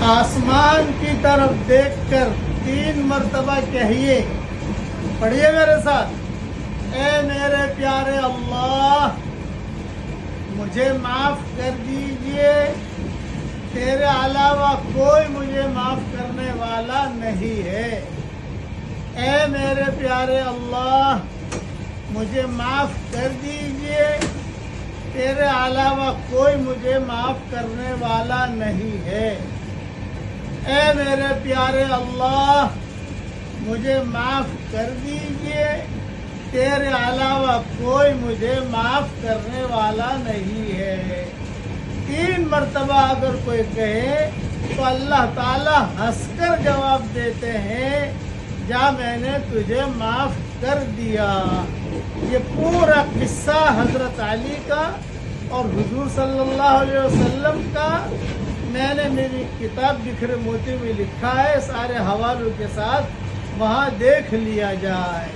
آسمان کی طرف دیکھ کر 3 مرتبہ کہیے، پڑھیے میرے ساتھ، اے میرے پیارے اللہ مجھے معاف کر دیجئے، تیرے علاوہ کوئی مجھے معاف کرنے والا نہیں ہے۔ اے میرے پیارے اللہ مجھے معاف کر دیجئے، تیرے علاوہ کوئی مجھے معاف کرنے والا نہیں ہے۔ اے میرے پیارے اللہ مجھے معاف کر دیجئے، تیرے علاوہ کوئی مجھے معاف کرنے والا نہیں ہے۔ 3 مرتبہ اگر کوئی کہے تو اللہ تعالیٰ ہنس کر جواب دیتے ہیں، جا میں نے تجھے معاف کر دیا۔ یہ پورا قصہ حضرت علی کا اور حضور صلی اللہ علیہ وسلم کا میں نے میری کتاب بکھرے موتی میں لکھا ہے، سارے حوالوں کے ساتھ وہاں دیکھ لیا جائے۔